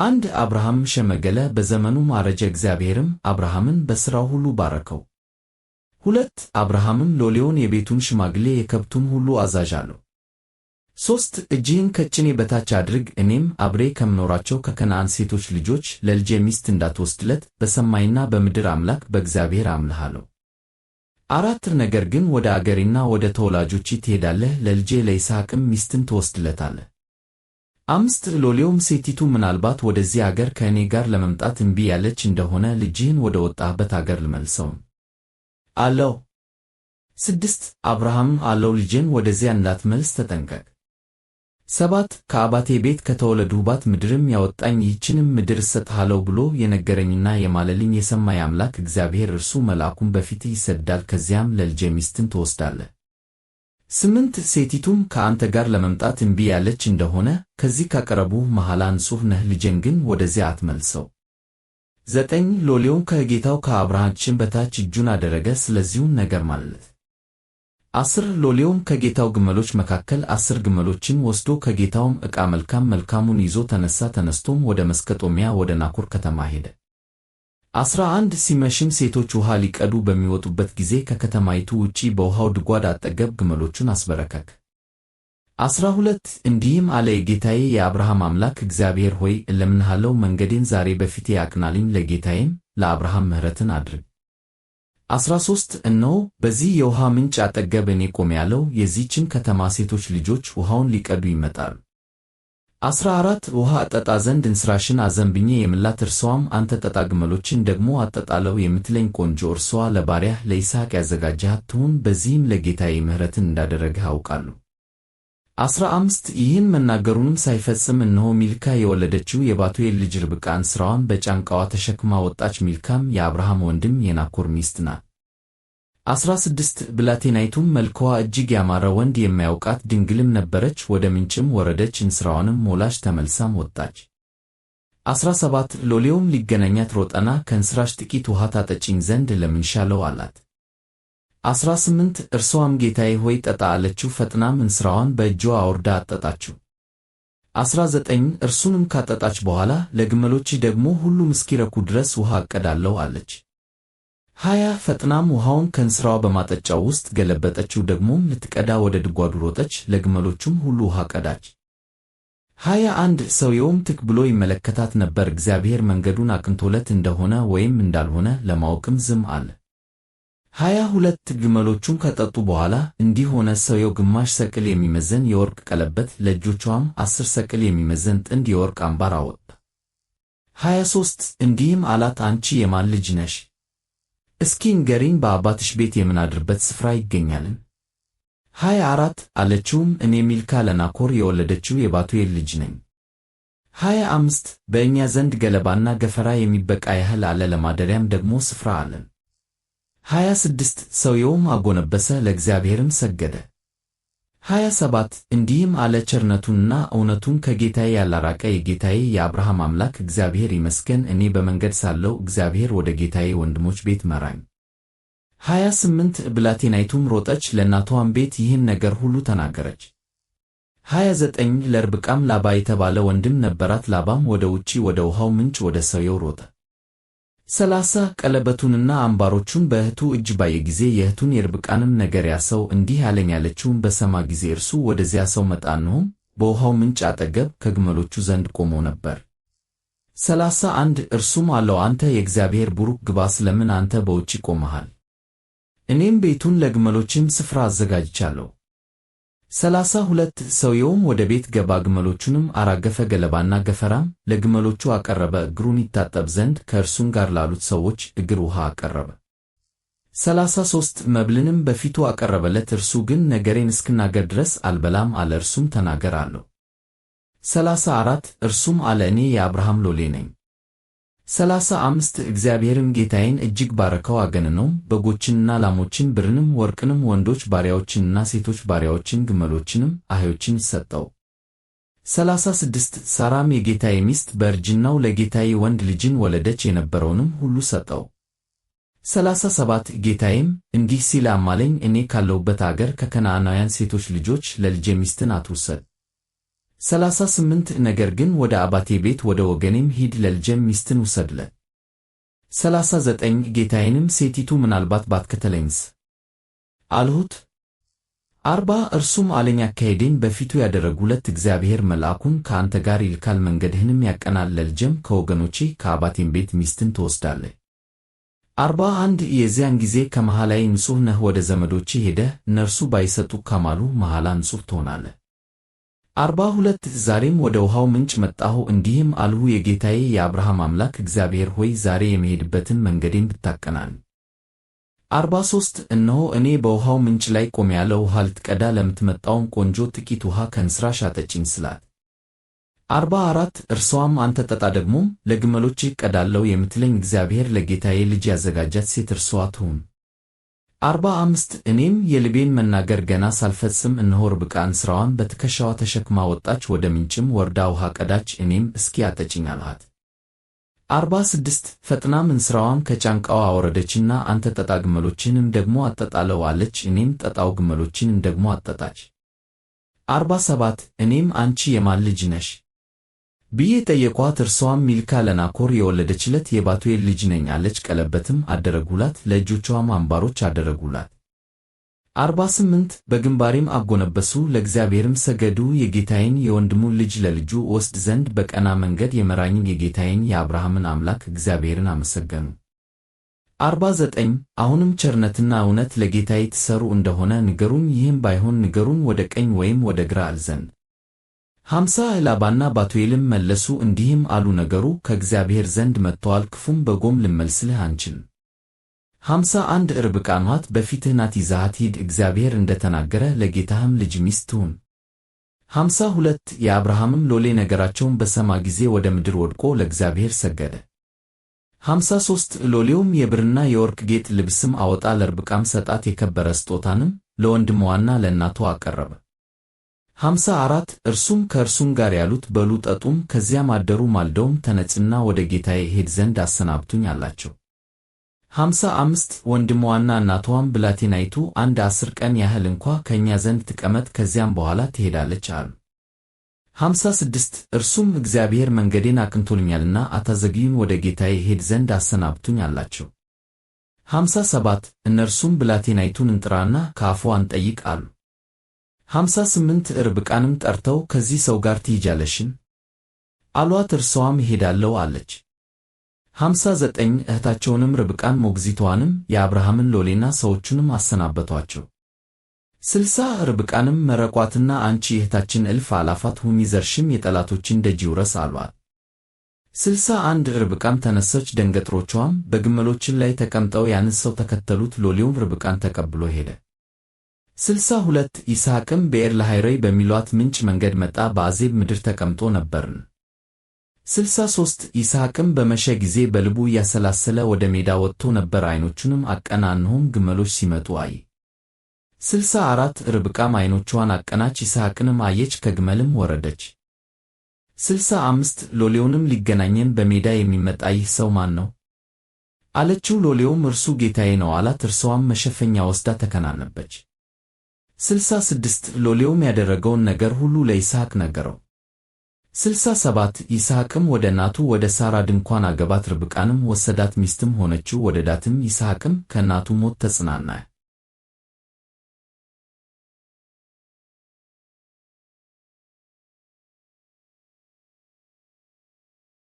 አንድ አብርሃም ሸመገለ፣ በዘመኑም አረጀ፣ እግዚአብሔርም አብርሃምን በሥራው ሁሉ ባረከው። 2 አብርሃምም ሎሌውን፣ የቤቱን ሽማግሌ፣ የከብቱን ሁሉ አዛዥ አለው። 3 እጅህን ከጭኔ በታች አድርግ፣ እኔም አብሬ ከምኖራቸው ከከነዓን ሴቶች ልጆች ለልጄ ሚስት እንዳትወስድለት በሰማይና በምድር አምላክ በእግዚአብሔር አምልሃለሁ። 4 ነገር ግን ወደ አገሬና ወደ ተወላጆቼ ትሄዳለህ፣ ለልጄ ለይስሐቅም ሚስትን ትወስድለታለህ። 5 ሎሌውም ሴቲቱ ምናልባት ወደዚህ አገር ከእኔ ጋር ለመምጣት እምቢ ያለች እንደሆነ ልጅህን ወደ ወጣህበት አገር ልመልሰው አለው። 6 አብርሃም አለው፣ ልጄን ወደዚያ እንዳትመልስ ተጠንቀቅ። 7 ከአባቴ ቤት ከተወለድሁባት ምድርም ያወጣኝ ይህችንም ምድር እሰጥሃለሁ ብሎ የነገረኝና የማለልኝ የሰማይ አምላክ እግዚአብሔር እርሱ መልአኩን በፊትህ ይሰድዳል፣ ከዚያም ለልጄ ሚስትን ትወስዳለህ። 8 ሴቲቱም ከአንተ ጋር ለመምጣት እምቢ ያለች እንደሆነ ከዚህ ካቀረቡህ መሐላ ንጹሕ ነህ፣ ልጄን ግን ወደዚያ አትመልሰው። 9 ሎሌውን ከጌታው ከአብርሃም በታች እጁን አደረገ፣ ስለዚሁም ነገር ማለት 10 ሎሌውም ከጌታው ግመሎች መካከል 10 ግመሎችን ወስዶ ከጌታውም ዕቃ መልካም መልካሙን ይዞ ተነስቶም ወደ መስከጦምያ ወደ ናኮር ከተማ ሄደ። 11 ሲመሽም ሴቶች ውሃ ሊቀዱ በሚወጡበት ጊዜ ከከተማይቱ ውጪ በውሃው ድጓድ አጠገብ ግመሎቹን አስበረከከ። 12 እንዲህም አለ፣ የጌታዬ የአብርሃም አምላክ እግዚአብሔር ሆይ እለምንሃለሁ፣ መንገዴን ዛሬ በፊቴ አቅናልኝ፣ ለጌታዬም ለአብርሃም ምሕረትን አድርግ። 13 እነሆ በዚህ የውሃ ምንጭ አጠገብ እኔ ቆሜአለሁ፣ የዚህችን ከተማ ሴቶች ልጆች ውሃውን ሊቀዱ ይመጣሉ። 14 ውሃ አጠጣ ዘንድ እንስራሽን አዘንብኜ የምላት፣ እርሷም አንተ ጠጣ፣ ግመሎችን ደግሞ አጠጣለሁ የምትለኝ ቆንጆ እርሷ ለባሪያህ ለይስሐቅ ያዘጋጀሃት ትሁን፣ በዚህም ለጌታዬ ምሕረትን እንዳደረግህ አውቃለሁ። 15 ይህን መናገሩንም ሳይፈጽም እነሆ ሚልካ የወለደችው የባቱኤል ልጅ ርብቃ እንስራዋን በጫንቃዋ ተሸክማ ወጣች። ሚልካም የአብርሃም ወንድም የናኮር ሚስት ናት። 16 ብላቴናይቱም መልክዋ እጅግ ያማረ ወንድ የማያውቃት ድንግልም ነበረች። ወደ ምንጭም ወረደች፣ እንስራዋንም ሞላች፣ ተመልሳም ወጣች። 17 ሎሌውም ሊገናኛት ሮጠና ከእንስራሽ ጥቂት ውሃ ታጠጪኝ ዘንድ እለምንሻለሁ አላት። 18 እርሷም ጌታዬ ሆይ ጠጣ አለችው። ፈጥናም እንስራዋን በእጇ አውርዳ አጠጣችው። 19 እርሱንም ካጠጣች በኋላ ለግመሎች ደግሞ ሁሉም እስኪረኩ ድረስ ውሃ እቀዳለሁ አለች። 20 ፈጥናም ውሃውን ከእንስራዋ በማጠጫው ውስጥ ገለበጠችው። ደግሞም ልትቀዳ ወደ ድጓዱ ሮጠች፣ ለግመሎቹም ሁሉ ውሃ ቀዳች። 21 ሰውየውም ትክ ብሎ ይመለከታት ነበር፣ እግዚአብሔር መንገዱን አቅንቶለት እንደሆነ ወይም እንዳልሆነ ለማወቅም ዝም አለ። 22 ግመሎቹም ከጠጡ በኋላ እንዲህ ሆነ፣ ሰውየው ግማሽ ሰቅል የሚመዘን የወርቅ ቀለበት፣ ለእጆቿም 10 ሰቅል የሚመዘን ጥንድ የወርቅ አምባር አወጣ። 23 እንዲህም አላት፣ አንቺ የማን ልጅ ነሽ? እስኪ ንገሪኝ፣ በአባትሽ ቤት የምናድርበት ስፍራ ይገኛልን? 24 አለችውም፣ እኔ ሚልካ ለናኮር የወለደችው የባቱኤል ልጅ ነኝ። 25 በእኛ ዘንድ ገለባና ገፈራ የሚበቃ ያህል አለ፣ ለማደሪያም ደግሞ ስፍራ አለን። 26 ሰውየውም አጎነበሰ፣ ለእግዚአብሔርም ሰገደ። 27 እንዲህም አለ፣ ቸርነቱንና እውነቱን ከጌታዬ ያላራቀ የጌታዬ የአብርሃም አምላክ እግዚአብሔር ይመስገን፣ እኔ በመንገድ ሳለሁ እግዚአብሔር ወደ ጌታዬ ወንድሞች ቤት መራኝ። 28 ብላቴናይቱም ሮጠች፣ ለእናቷም ቤት ይህን ነገር ሁሉ ተናገረች። 29 ለርብቃም ላባ የተባለ ወንድም ነበራት። ላባም ወደ ውጪ ወደ ውሃው ምንጭ ወደ ሰውየው ሮጠ። 30 ቀለበቱንና አምባሮቹን በእህቱ እጅ ባየ ጊዜ የእህቱን የርብቃንም ነገር ያ ሰው እንዲህ አለኝ ያለችውን በሰማ ጊዜ እርሱ ወደዚያ ሰው መጣ፣ እነሆም በውሃው ምንጭ አጠገብ ከግመሎቹ ዘንድ ቆሞ ነበር። 31 እርሱም አለው፣ አንተ የእግዚአብሔር ቡሩክ ግባ፣ ስለምን አንተ በውጭ ቆመሃል? እኔም ቤቱን ለግመሎችም ስፍራ አዘጋጅቻለሁ። 32 ሰውየውም ወደ ቤት ገባ፣ ግመሎቹንም አራገፈ፣ ገለባና ገፈራም ለግመሎቹ አቀረበ፣ እግሩን ይታጠብ ዘንድ ከእርሱም ጋር ላሉት ሰዎች እግር ውሃ አቀረበ። 33 መብልንም በፊቱ አቀረበለት፣ እርሱ ግን ነገሬን እስክናገር ድረስ አልበላም አለ። እርሱም ተናገር አለው። 34 እርሱም አለ፣ እኔ የአብርሃም ሎሌ ነኝ። 35 እግዚአብሔርም ጌታዬን እጅግ ባረከው፣ አገነነውም፣ በጎችንና ላሞችን፣ ብርንም ወርቅንም፣ ወንዶች ባሪያዎችንና ሴቶች ባሪያዎችን፣ ግመሎችንም አህዮችን ሰጠው። 36 ሳራም የጌታዬ ሚስት በእርጅናው ለጌታዬ ወንድ ልጅን ወለደች፣ የነበረውንም ሁሉ ሰጠው። 37 ጌታዬም እንዲህ ሲል አማለኝ፣ እኔ ካለሁበት አገር ከከነዓናውያን ሴቶች ልጆች ለልጄ ሚስትን አትውሰድ። 38 ነገር ግን ወደ አባቴ ቤት ወደ ወገኔም ሂድ፣ ለልጄም ሚስትን ውሰድለት። 39 ጌታዬንም ሴቲቱ ምናልባት ባትከተለኝስ አልሁት። 40 እርሱም አለኝ አካሄዴን በፊቱ ያደረጉለት እግዚአብሔር መልአኩን ከአንተ ጋር ይልካል፣ መንገድህንም ያቀናል፣ ለልጄም ከወገኖቼ ከአባቴም ቤት ሚስትን ትወስዳለህ። 41 የዚያን ጊዜ ከመሐላዬ ንጹሕ ነህ፣ ወደ ዘመዶቼ ሄደህ እነርሱ ባይሰጡ ካማሉ መሐላ ንጹሕ ትሆናለህ። 42 ዛሬም ወደ ውሃው ምንጭ መጣሁ፣ እንዲህም አልሁ፣ የጌታዬ የአብርሃም አምላክ እግዚአብሔር ሆይ ዛሬ የምሄድበትን መንገዴን ብታቀናን። 43 እነሆ እኔ በውሃው ምንጭ ላይ ቆሜአለሁ፣ ውሃ ልትቀዳ ለምትመጣውም ቆንጆ ጥቂት ውሃ ከእንስራሽ አጠጪኝ ስላት። 44 እርሷም አንተ ጠጣ፣ ደግሞም ለግመሎችህ እቀዳለሁ የምትለኝ እግዚአብሔር ለጌታዬ ልጅ ያዘጋጃት ሴት እርሷ ትሁን። 45 እኔም የልቤን መናገር ገና ሳልፈጽም እነሆ ርብቃ እንስራዋን በትከሻዋ ተሸክማ ወጣች፣ ወደ ምንጭም ወርዳ ውሃ ቀዳች፣ እኔም እስኪ አጠጪኝ አልኋት። 46 ፈጥናም እንስራዋን ከጫንቃዋ አወረደችና አንተ ጠጣ፣ ግመሎችንም ደግሞ አጠጣለው አለች፣ እኔም ጠጣው፣ ግመሎችንም ደግሞ አጠጣች። 47 እኔም አንቺ የማን ልጅ ነሽ ብዬ ጠየቅኋት። እርሷም ሚልካ ለናኮር የወለደችለት የባቱኤል ልጅ ነኝ አለች። ቀለበትም አደረጉላት፣ ለእጆቿም አምባሮች አደረጉላት። 48 በግንባሬም አጎነበሱ፣ ለእግዚአብሔርም ሰገዱ። የጌታዬን የወንድሙን ልጅ ለልጁ ወስድ ዘንድ በቀና መንገድ የመራኝን የጌታዬን የአብርሃምን አምላክ እግዚአብሔርን አመሰገኑ። 49 አሁንም ቸርነትና እውነት ለጌታዬ ትሠሩ እንደሆነ ንገሩኝ፣ ይህም ባይሆን ንገሩን ወደ ቀኝ ወይም ወደ ግራ እል ዘንድ። 50 ላባና ባቱኤልም መለሱ እንዲህም አሉ፣ ነገሩ ከእግዚአብሔር ዘንድ መጥቶአል፣ ክፉም በጎም ልንመልስልህ አንችልም። 51 ርብቃ ናት፣ በፊትህ ናት፣ ይዘሃት ሂድ፣ እግዚአብሔር እንደ ተናገረ ለጌታህም ልጅ ሚስት ትሁን። 52 የአብርሃምም ሎሌ ነገራቸውን በሰማ ጊዜ ወደ ምድር ወድቆ ለእግዚአብሔር ሰገደ። 53 ሎሌውም የብርና የወርቅ ጌጥ ልብስም አወጣ፣ ለርብቃም ሰጣት፣ የከበረ ስጦታንም ለወንድሟና ለእናቷ አቀረበ። 54 እርሱም ከእርሱም ጋር ያሉት በሉ ጠጡም፣ ከዚያም አደሩ። ማልደውም ተነጽና ወደ ጌታዬ እሄድ ዘንድ አሰናብቱኝ አላቸው። 55 ወንድሟና እናቷም ብላቴናይቱ 10 ቀን ያህል እንኳ ከእኛ ዘንድ ትቀመጥ፣ ከዚያም በኋላ ትሄዳለች አሉ። 56 እርሱም እግዚአብሔር መንገዴን አቅንቶልኛልና አታዘግዩኝ፣ ወደ ጌታዬ እሄድ ዘንድ አሰናብቱኝ አላቸው። 57 እነርሱም ብላቴናይቱን እንጥራና ከአፍዋ እንጠይቅ አሉ። 58 ርብቃንም ጠርተው ከዚህ ሰው ጋር ትሄጃለሽን አሏት። እርሷም እሄዳለሁ አለች። 59 እህታቸውንም ርብቃን ሞግዚቷንም የአብርሃምን ሎሌና ሰዎቹንም አሰናበቷቸው። 60 ርብቃንም መረቋትና አንቺ እህታችን እልፍ አላፋት ሁኚ፣ ዘርሽም የጠላቶችን ደጅ ይውረስ አሏት። 61 ርብቃም ተነሰች፣ ደንገጥሮቿም በግመሎችን ላይ ተቀምጠው ያንን ሰው ተከተሉት። ሎሌውም ርብቃን ተቀብሎ ሄደ። 62 ይስሐቅም በኤርለሃይሮይ በሚሏት ምንጭ መንገድ መጣ፣ በአዜብ ምድር ተቀምጦ ነበርን። 63 ይስሐቅም በመሸ ጊዜ በልቡ እያሰላሰለ ወደ ሜዳ ወጥቶ ነበር፣ ዓይኖቹንም አቀና፣ እነሆም ግመሎች ሲመጡ አየ። 64 ርብቃም ዓይኖቿን አቀናች፣ ይስሐቅንም አየች፣ ከግመልም ወረደች። 65 ሎሌውንም ሊገናኘን በሜዳ የሚመጣ ይህ ሰው ማን ነው አለችው። ሎሌውም እርሱ ጌታዬ ነው አላት። እርሷም መሸፈኛ ወስዳ ተከናነበች። 66 ሎሌውም ያደረገውን ነገር ሁሉ ለይስሐቅ ነገረው። 67 ይስሐቅም ወደ እናቱ ወደ ሳራ ድንኳን አገባት፣ ርብቃንም ወሰዳት፣ ሚስትም ሆነችው፣ ወደዳትም። ይስሐቅም ከእናቱ ሞት ተጽናና።